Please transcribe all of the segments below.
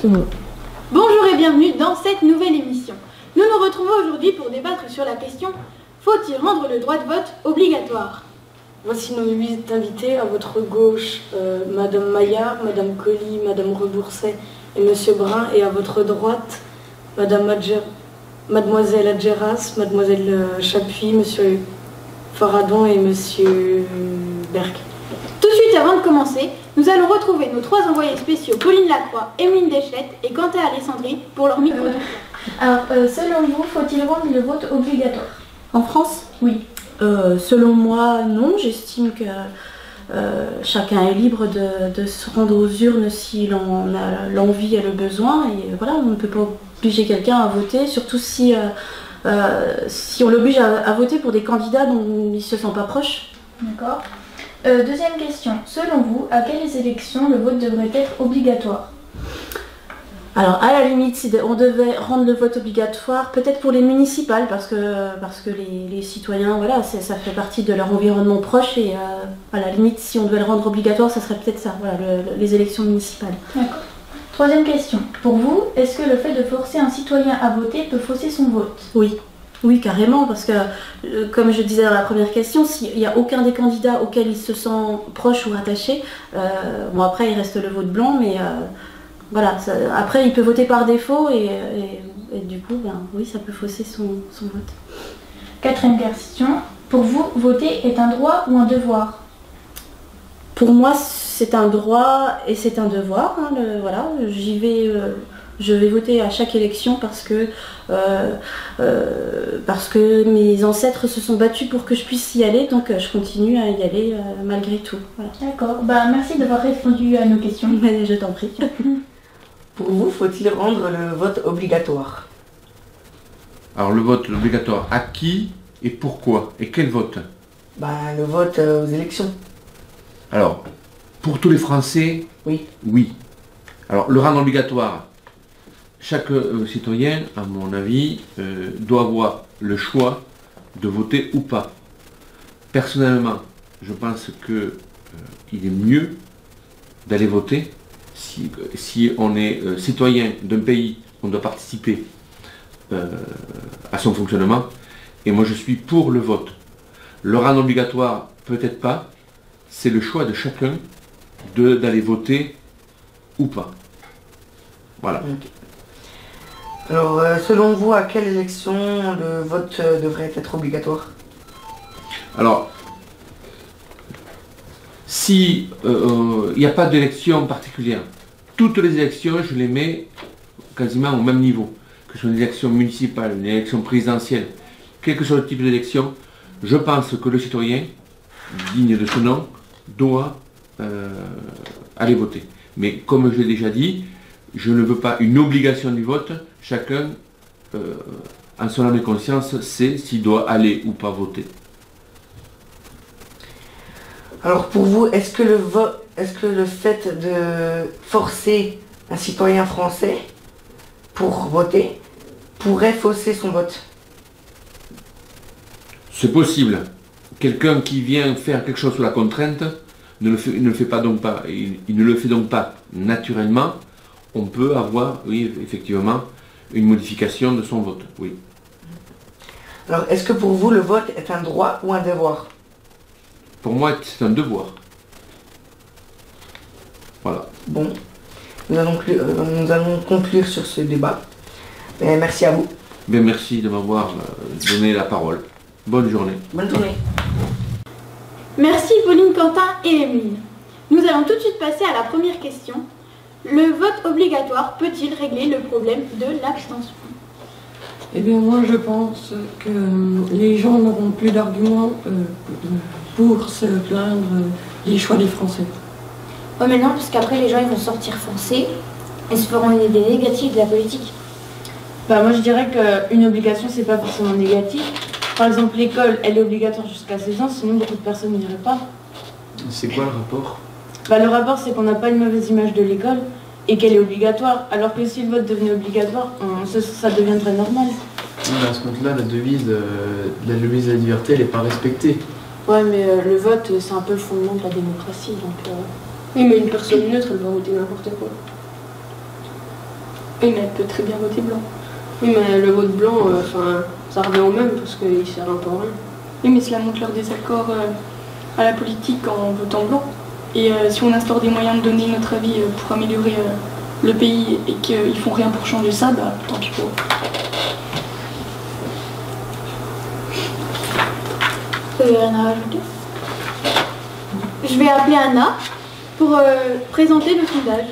Bonjour et bienvenue dans cette nouvelle émission. Nous nous retrouvons aujourd'hui pour débattre sur la question « Faut-il rendre le droit de vote obligatoire ?» Voici nos 8 invités. À votre gauche, Madame Maillard, Madame Colli, Madame Rebourset et Monsieur Brun. Et à votre droite, Mademoiselle Adjeras, Mademoiselle Chapuis, Monsieur Faradon et Monsieur Berck. Tout de suite, avant de commencer, nous allons retrouver nos 3 envoyés spéciaux, Pauline Lacroix, Emeline Deschlette et Quentin Alessandri, pour leur micro. Alors, selon vous, faut-il rendre le vote obligatoire? En France? Oui. Selon moi, non. J'estime que chacun est libre de se rendre aux urnes s'il en a l'envie et le besoin. Et voilà, on ne peut pas obliger quelqu'un à voter, surtout si on l'oblige à voter pour des candidats dont il ne se sent pas proche. D'accord. Deuxième question. Selon vous, à quelles élections le vote devrait être obligatoire? Alors, à la limite, si on devait rendre le vote obligatoire, peut-être pour les municipales, parce que les citoyens, voilà, ça fait partie de leur environnement proche, et à la limite, si on devait le rendre obligatoire, ça serait peut-être ça, voilà, les élections municipales. D'accord. Troisième question. Pour vous, est-ce que le fait de forcer un citoyen à voter peut fausser son vote? Oui. Oui, carrément, parce que, comme je disais dans la première question, s'il n'y a aucun des candidats auxquels il se sent proche ou attaché, bon, après, il reste le vote blanc, mais voilà, après, il peut voter par défaut, et du coup, ben, oui, ça peut fausser son vote. Quatrième question. Pour vous, voter est un droit ou un devoir? Pour moi, c'est un droit et c'est un devoir. Hein, voilà, je vais voter à chaque élection parce que mes ancêtres se sont battus pour que je puisse y aller, donc je continue à y aller malgré tout. Voilà. D'accord, merci d'avoir répondu à nos questions. Mais je t'en prie. Pour vous, faut-il rendre le vote obligatoire? Alors le vote obligatoire à qui et pourquoi? Et quel vote? Le vote aux élections. Alors, pour tous les Français, oui. Oui. Alors le rendre obligatoire, chaque citoyen, à mon avis, doit avoir le choix de voter ou pas. Personnellement, je pense qu'il est mieux d'aller voter. Si on est citoyen d'un pays, on doit participer à son fonctionnement. Et moi, je suis pour le vote. Le rendre obligatoire, peut-être pas. C'est le choix de chacun d'aller voter ou pas. Voilà. Okay. Alors, selon vous, à quelle élection le vote devrait être obligatoire? Alors, si il n'y a pas d'élection particulière, toutes les élections, je les mets quasiment au même niveau. Que ce soit une élection municipale, une élection présidentielle, quel que soit le type d'élection, je pense que le citoyen, digne de ce nom, doit aller voter. Mais comme je l'ai déjà dit, je ne veux pas une obligation du vote. Chacun, en son âme et conscience, sait s'il doit aller ou pas voter. Alors pour vous, est-ce que le fait de forcer un citoyen français pour voter pourrait fausser son vote? C'est possible. Quelqu'un qui vient faire quelque chose sous la contrainte il ne le fait donc pas naturellement. On peut avoir, oui, effectivement, une modification de son vote, oui. Alors, est-ce que pour vous, le vote est un droit ou un devoir? Pour moi, c'est un devoir. Voilà. Bon, nous allons conclure sur ce débat. Et merci à vous. Bien, merci de m'avoir donné la parole. Bonne journée. Bonne journée. Merci Pauline, Quentin et Emeline. Nous allons tout de suite passer à la première question. Le vote obligatoire peut-il régler le problème de l'abstention? Eh bien moi je pense que les gens n'auront plus d'arguments pour se plaindre des choix des Français. Ouais mais non, parce qu'après les gens ils vont sortir forcés et se feront une idée négative de la politique. Moi je dirais qu'une obligation c'est pas forcément négatif. Par exemple l'école elle est obligatoire jusqu'à 16 ans, sinon beaucoup de personnes n'iraient pas. C'est quoi le rapport? Le rapport c'est qu'on n'a pas une mauvaise image de l'école et qu'elle est obligatoire, alors que si le vote devenait obligatoire, ça deviendrait normal. Mais à ce compte-là, la devise de la liberté, elle n'est pas respectée. Ouais, mais le vote, c'est un peu le fondement de la démocratie, donc... Oui, mais une personne neutre, elle va voter n'importe quoi. Oui, mais elle peut très bien voter blanc. Oui, mais le vote blanc, ça revient au même parce qu'il sert un peu à rien. Oui, mais cela montre leur désaccord à la politique en votant blanc. Et si on instaure des moyens de donner notre avis pour améliorer le pays et qu'ils font rien pour changer ça, bah tant pis pour eux. Vous avez rien à rajouter? Je vais appeler Anna pour présenter le sondage.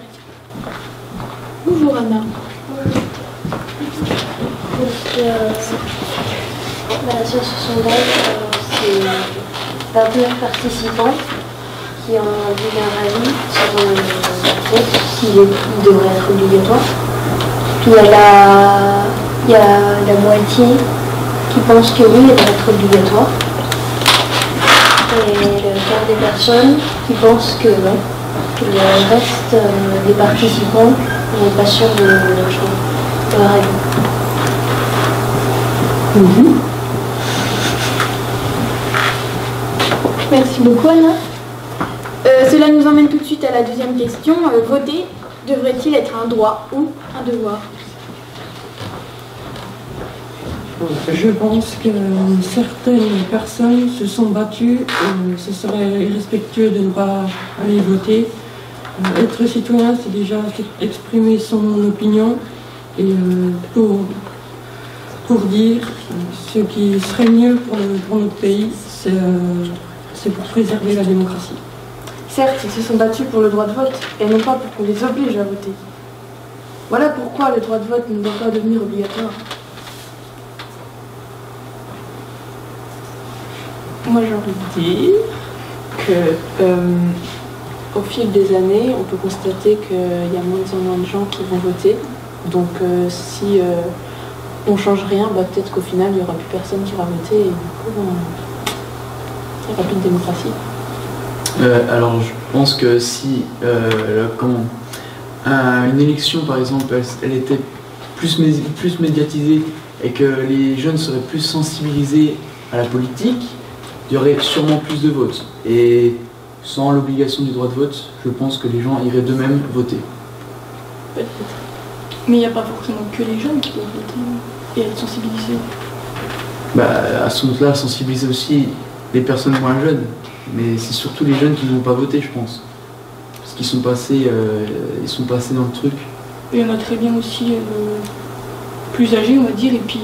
Bonjour Anna. Sur ce sondage, c'est 29 participants qui ont dit leur avis sur le vote, s'il devrait être obligatoire. Puis il y a la moitié qui pense que oui, il devrait être obligatoire. Et le quart des personnes qui pensent que non. Le reste des participants n'est pas sûr de leur avis. Merci beaucoup Anna. Cela nous emmène tout de suite à la deuxième question. Voter devrait-il être un droit ou un devoir? Je pense que certaines personnes se sont battues. Ce serait irrespectueux de ne pas aller voter. Être citoyen, c'est déjà exprimer son opinion et pour dire ce qui serait mieux pour notre pays, c'est pour préserver la démocratie. Certes, ils se sont battus pour le droit de vote et non pas pour qu'on les oblige à voter. Voilà pourquoi le droit de vote ne doit pas devenir obligatoire. Moi j'ai envie de dire que au fil des années, on peut constater qu'il y a moins en moins de gens qui vont voter. Donc si on ne change rien, peut-être qu'au final il n'y aura plus personne qui va voter et du coup il n'y aura plus de démocratie. Alors je pense que si une élection par exemple elle était plus médiatisée et que les jeunes seraient plus sensibilisés à la politique, il y aurait sûrement plus de votes. Et sans l'obligation du droit de vote, je pense que les gens iraient d'eux-mêmes voter. Peut-être. Mais il n'y a pas forcément que les jeunes qui peuvent voter et être sensibilisés. À ce moment-là, sensibiliser aussi les personnes moins jeunes. Mais c'est surtout les jeunes qui ne vont pas voter, je pense. Parce qu'ils sont passés, dans le truc. Et il y en a très bien aussi plus âgés, on va dire, et puis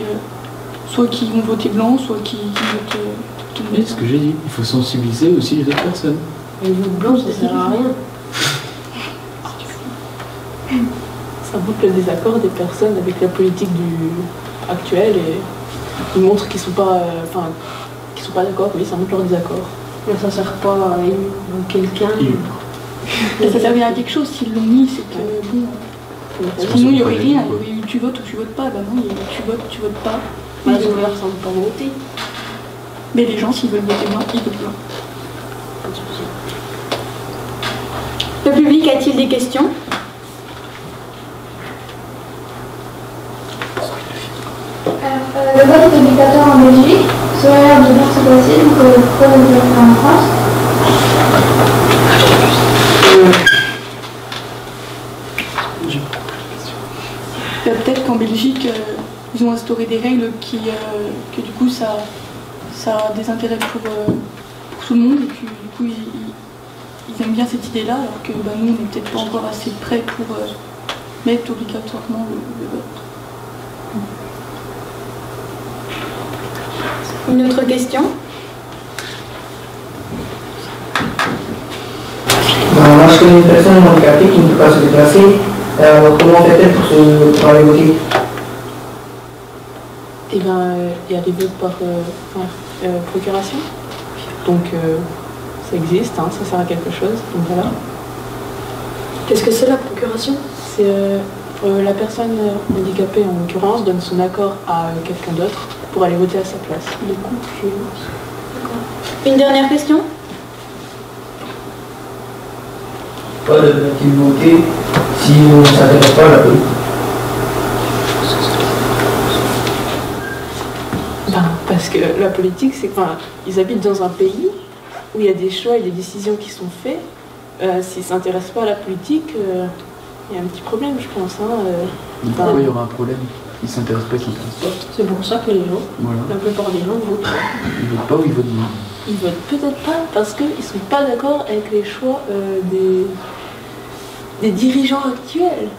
soit qui vont voter blanc, soit qui votent... C'est ce que j'ai dit, il faut sensibiliser aussi les autres personnes. Et le vote blanc, ça sert à rien. Ça montre le désaccord des personnes avec la politique actuelle et ils montrent qu'ils sont pas, d'accord, oui, ça montre leur désaccord. Mais ça sert pas à élire quelqu'un. Ça servait à quelque chose, s'ils l'ont mis, c'est que bon... Sinon il n'y aurait rien, il y aurait eu tu votes ou tu votes pas, bah non, il y a tu votes ou tu votes pas. Les ouvriers ne semblent pas voter. Mais les gens, s'ils veulent voter blanc, ils votent blanc. Le public a-t-il des questions? Le vote est obligatoire en Belgique, cela a l'air de bien se passer, donc pourquoi ne le faire en France? Peut-être qu'en Belgique, ils ont instauré des règles que du coup ça a des intérêts pour tout le monde et que du coup ils aiment bien cette idée-là alors que nous on n'est peut-être pas encore assez prêts pour mettre obligatoirement le vote. Une autre question? Moi je connais une personne handicapée qui ne peut pas se déplacer. Comment fait-elle pour aller voter? Eh bien, il y a des votes par procuration. Donc ça existe, ça sert à quelque chose. Donc voilà. Qu'est-ce que c'est la procuration? C'est la personne handicapée en l'occurrence donne son accord à quelqu'un d'autre pour aller voter à sa place. Une dernière question? Pourquoi devrait-il voter si on ne s'intéresse pas à la politique? Parce que la politique, c'est ils habitent dans un pays où il y a des choix et des décisions qui sont faits. S'ils ne s'intéressent pas à la politique, il y a un petit problème, je pense. Mais pourquoi il y aura un problème? Ils s'intéressent pas, ils s'intéressent pas. C'est pour ça que les gens, Voilà. la plupart des gens votent pas. Ils votent pas ou ils votent non? Ils votent peut-être pas parce qu'ils sont pas d'accord avec les choix des dirigeants actuels.